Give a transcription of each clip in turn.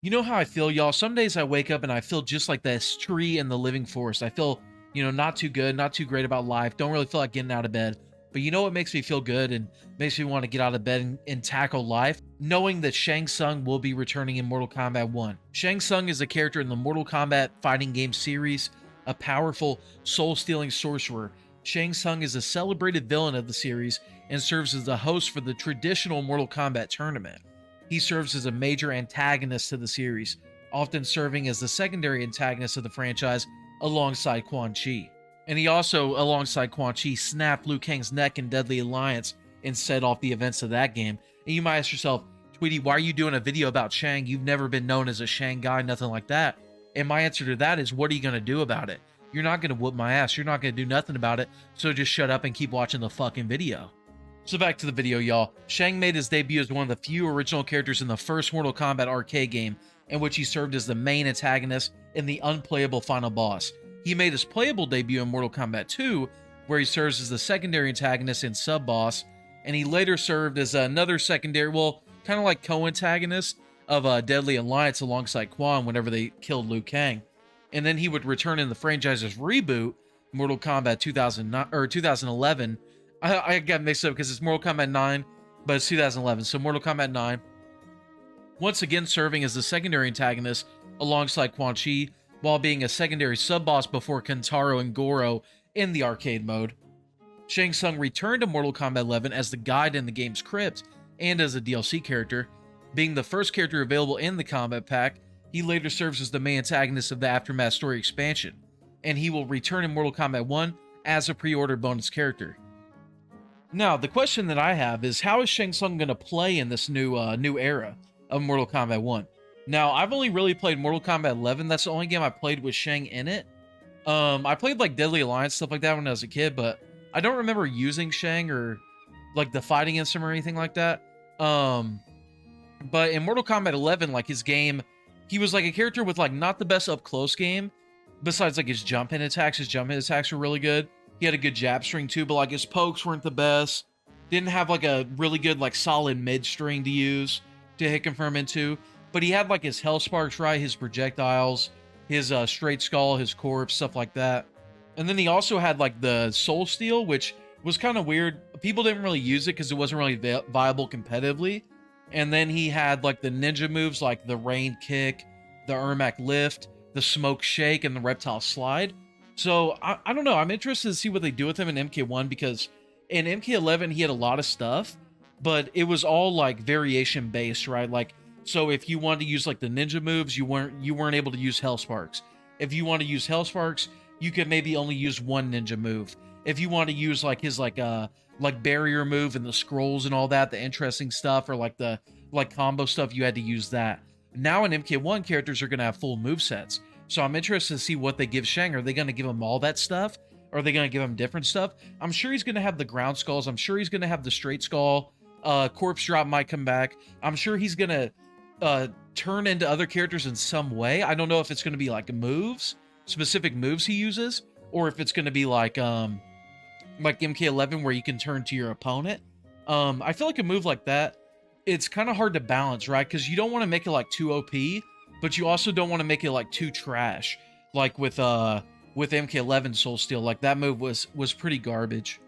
You know how I feel, y'all? Some days I wake up and I feel just like this tree in the living forest. I feel, not too good, not too great about life. Don't really feel like getting out of bed. But you know what makes me feel good and makes me want to get out of bed and tackle life? Knowing that Shang Tsung will be returning in Mortal Kombat 1. Shang Tsung is a character in the Mortal Kombat fighting game series, a powerful, soul-stealing sorcerer. Shang Tsung is a celebrated villain of the series and serves as the host for the traditional Mortal Kombat tournament. He serves as a major antagonist to the series, often serving as the secondary antagonist of the franchise alongside Quan Chi. And he also, alongside Quan Chi, snapped Liu Kang's neck in Deadly Alliance and set off the events of that game. And you might ask yourself, Tweedy, why are you doing a video about Shang? You've never been known as a Shang guy, nothing like that. And my answer to that is, what are you going to do about it? You're not going to whoop my ass. You're not going to do nothing about it. So just shut up and keep watching the fucking video. So back to the video, y'all. Shang made his debut as one of the few original characters in the first Mortal Kombat arcade game, in which he served as the main antagonist and the unplayable final boss. He made his playable debut in Mortal Kombat 2, where he serves as the secondary antagonist and sub-boss, and he later served as another secondary, well, kind of like co-antagonist of Deadly Alliance alongside Quan whenever they killed Liu Kang. And then he would return in the franchise's reboot, Mortal Kombat 2009 or 2011. I got mixed up because it's Mortal Kombat 9, but it's 2011. So Mortal Kombat 9, once again serving as the secondary antagonist alongside Quan Chi, while being a secondary sub-boss before Kentaro and Goro in the arcade mode. Shang Tsung returned to Mortal Kombat 11 as the guide in the game's crypt and as a DLC character. Being the first character available in the combat pack, he later serves as the main antagonist of the Aftermath story expansion, and he will return in Mortal Kombat 1 as a pre-order bonus character. Now, the question that I have is, how is Shang Tsung going to play in this new era of Mortal Kombat 1? Now, I've only really played Mortal Kombat 11. That's the only game I played with Shang in it. I played like Deadly Alliance, stuff like that when I was a kid, but I don't remember using Shang or like the fighting instrument or anything like that. But in Mortal Kombat 11, like his game, he was like a character with like not the best up close game. Besides like his jump in attacks were really good. He had a good jab string too, but like his pokes weren't the best. Didn't have like a really good like solid mid string to use to hit confirm into. But he had like his hell sparks, right? His projectiles, his straight skull, his corpse, stuff like that. And then he also had like the soul steal, which was kind of weird. People didn't really use it because it wasn't really viable competitively. And then he had like the ninja moves like the rain kick, the Ermac lift, the smoke shake, and the reptile slide. So I don't know. I'm interested to see what they do with him in MK1, because in MK11 he had a lot of stuff, but it was all like variation based, right? Like, so if you wanted to use like the ninja moves, you weren't able to use hell sparks. If you want to use hell sparks, you could maybe only use one ninja move. If you want to use like his like barrier move and the scrolls and all that, the interesting stuff, or like the combo stuff, you had to use that. Now in MK1, characters are going to have full movesets. So I'm interested to see what they give Shang. Are they going to give him all that stuff? Or are they going to give him different stuff? I'm sure he's going to have the ground skulls. I'm sure he's going to have the straight skull. Corpse drop might come back. I'm sure he's going to turn into other characters in some way. I don't know if it's going to be like moves, specific moves he uses, or if it's going to be like MK11 where you can turn to your opponent. I feel like a move like that, it's kind of hard to balance, right? Because you don't want to make it like too OP, but you also don't want to make it like too trash. Like with MK11 Soul Steal, like that move was pretty garbage.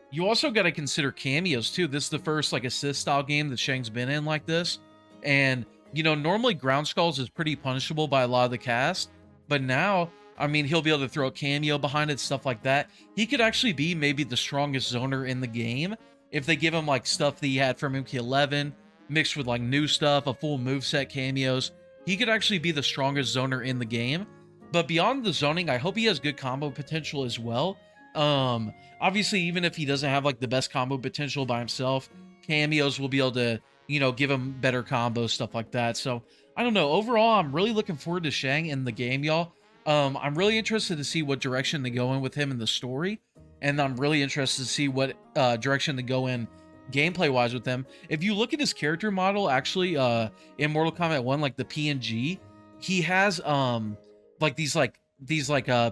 You also got to consider cameos too. This is the first like assist style game that Shang's been in like this, and normally ground skulls is pretty punishable by a lot of the cast, but now, I mean, he'll be able to throw a cameo behind it, stuff like that. He could actually be maybe the strongest zoner in the game if they give him like stuff that he had from MK11 mixed with like new stuff, a full moveset, cameos. He could actually be the strongest zoner in the game. But beyond the zoning, I hope he has good combo potential as well. Obviously, even if he doesn't have like the best combo potential by himself, cameos will be able to, give him better combos, stuff like that. So I don't know. Overall, I'm really looking forward to Shang in the game, y'all. I'm really interested to see what direction they go in with him in the story. And I'm really interested to see what direction they go in gameplay-wise with him. If you look at his character model, actually, in Mortal Kombat 1, like the PNG, he has like these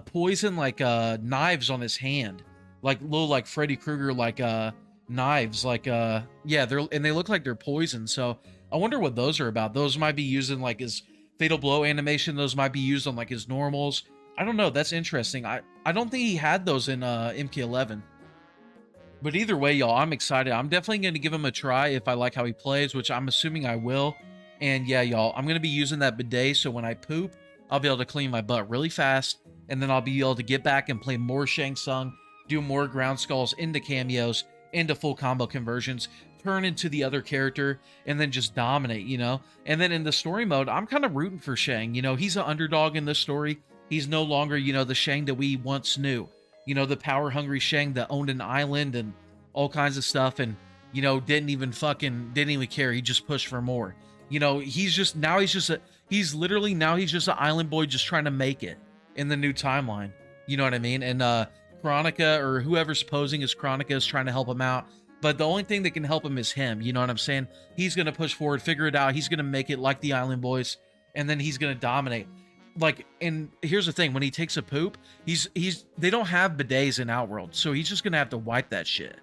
poison knives on his hand, like little like Freddy Krueger knives, yeah, they look like they're poison. So I wonder what those are about. Those might be used in like his fatal blow animation. Those might be used on like his normals. I don't know. That's interesting. I don't think he had those in MK11. But either way, y'all, I'm excited. I'm definitely going to give him a try if I like how he plays, which I'm assuming I will. And yeah, y'all, I'm going to be using that bidet, so when I poop, I'll be able to clean my butt really fast, and then I'll be able to get back and play more Shang Tsung, do more ground skulls into cameos, into full combo conversions, turn into the other character, and then just dominate, you know? And then in the story mode, I'm kind of rooting for Shang. You know, he's an underdog in this story. He's no longer, you know, the Shang that we once knew. You know, the power-hungry Shang that owned an island and all kinds of stuff, and, you know, didn't even care. He just pushed for more. You know, he's literally an island boy just trying to make it in the new timeline. You know what I mean? And Chronica, or whoever's posing as Chronica, is trying to help him out. But the only thing that can help him is him. You know what I'm saying? He's going to push forward, figure it out. He's going to make it like the island boys, and then he's going to dominate. Like, and here's the thing, when he takes a poop, they don't have bidets in Outworld, so he's just gonna have to wipe that shit.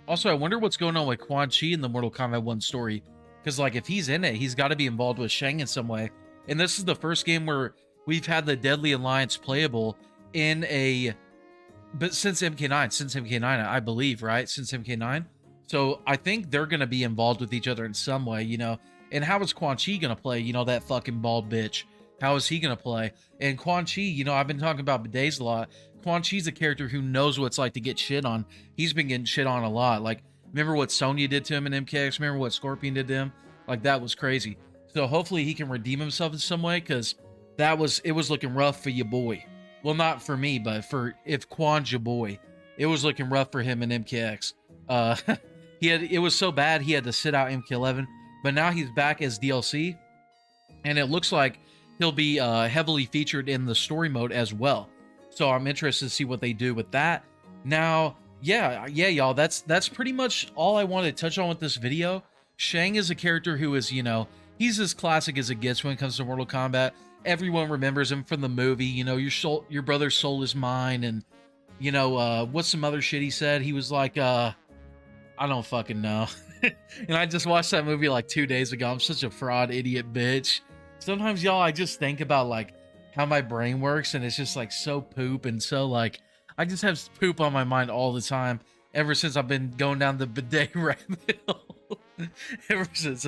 Also, I wonder what's going on with Quan Chi in the Mortal Kombat 1 story, because like if he's in it, he's got to be involved with Shang in some way. And this is the first game where we've had the Deadly Alliance playable in since MK9, I believe, right? Since MK9. So I think they're gonna be involved with each other in some way, you know. And how is Quan Chi gonna play? You know, that fucking bald bitch. How is he gonna play? And Quan Chi, you know, I've been talking about bidets a lot. Quan Chi's a character who knows what it's like to get shit on. He's been getting shit on a lot. Like, remember what Sonya did to him in MKX? Remember what Scorpion did to him? Like, that was crazy. So hopefully he can redeem himself in some way, because it was looking rough for your boy. Well, not for me, but if Quan's your boy, it was looking rough for him in MKX. It was so bad he had to sit out MK11, but now he's back as DLC, and it looks like he'll be heavily featured in the story mode as well. So I'm interested to see what they do with that. Now, yeah, y'all, that's pretty much all I wanted to touch on with this video. Shang is a character who is, you know, he's as classic as it gets when it comes to Mortal Kombat. Everyone remembers him from the movie, you know, your brother's soul is mine, and, you know, what's some other shit he said? He was like, I don't fucking know. And I just watched that movie like 2 days ago. I'm such a fraud, idiot bitch. Sometimes, y'all, I just think about like how my brain works, and it's just like so poop, and so like I just have poop on my mind all the time ever since I've been going down the bidet rabbit hole. ever since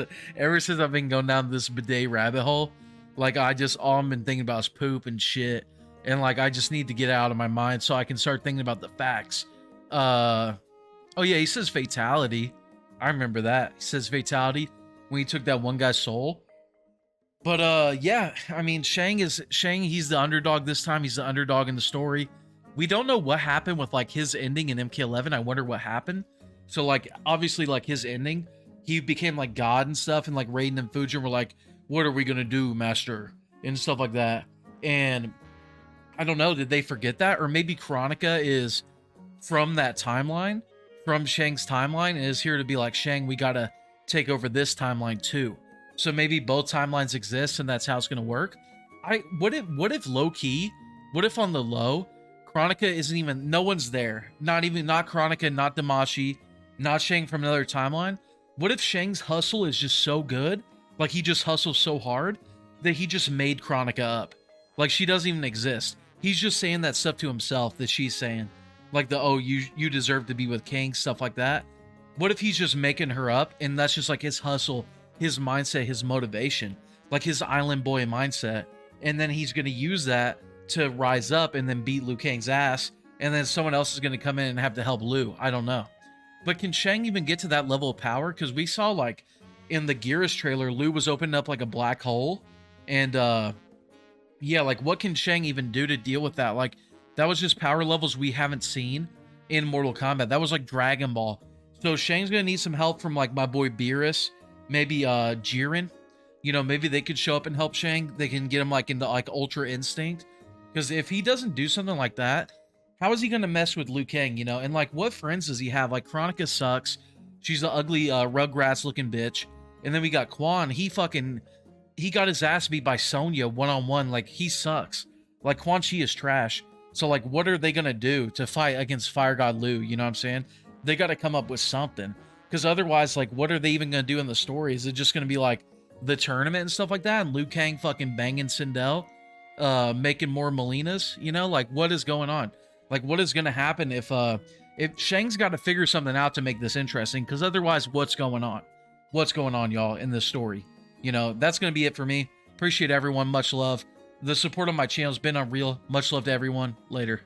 I've been going down this bidet rabbit hole, like all I've been thinking about is poop and shit, and like I just need to get it out of my mind so I can start thinking about the facts. Oh yeah, he says fatality. I remember that. He says fatality when he took that one guy's soul. But yeah, I mean, Shang, he's the underdog this time. He's the underdog in the story. We don't know what happened with like his ending in MK11. I wonder what happened. So like, obviously, like his ending, he became like God and stuff, and like Raiden and Fujin were like, what are we gonna do, master? And stuff like that. And I don't know, did they forget that? Or maybe Chronica is from that timeline, from Shang's timeline, and is here to be like, Shang, we gotta take over this timeline too. So maybe both timelines exist, and that's how it's gonna work. What if low key? What if on the low, Chronica isn't even, no one's there. Not Chronica, not Damashi, not Shang from another timeline. What if Shang's hustle is just so good, like he just hustles so hard that he just made Chronica up? Like she doesn't even exist. He's just saying that stuff to himself that she's saying. Like oh, you deserve to be with King, stuff like that. What if he's just making her up, and that's just like his hustle, his mindset, his motivation, like his island boy mindset, and then he's going to use that to rise up and then beat Liu Kang's ass, and then someone else is going to come in and have to help Liu. I don't know. But can Shang even get to that level of power? Because we saw like in the Geras trailer, Liu was opening up like a black hole, and yeah, like what can Shang even do to deal with that? Like that was just power levels we haven't seen in Mortal Kombat. That was like Dragon Ball. So Shang's gonna need some help from like my boy Beerus, maybe Jiren. You know, maybe they could show up and help Shang. They can get him like into like Ultra Instinct. Because if he doesn't do something like that, how is he gonna mess with Liu Kang? You know, and like what friends does he have? Like Chronica sucks. She's an ugly Rugrats looking bitch. And then we got Quan. He got his ass beat by Sonya one-on-one. Like he sucks. Like Quan Chi is trash. So like what are they gonna do to fight against Fire God Liu? You know what I'm saying? They got to come up with something, because otherwise, like, what are they even going to do in the story? Is it just going to be like the tournament and stuff like that, and Liu Kang fucking banging Sindel, making more Molinas, you know, like what is going on? Like what is gonna happen if Shang's got to figure something out to make this interesting, because otherwise what's going on? What's going on, y'all, in this story? You know, that's gonna be it for me. Appreciate everyone, much love. The support on my channel has been unreal. Much love to everyone. Later.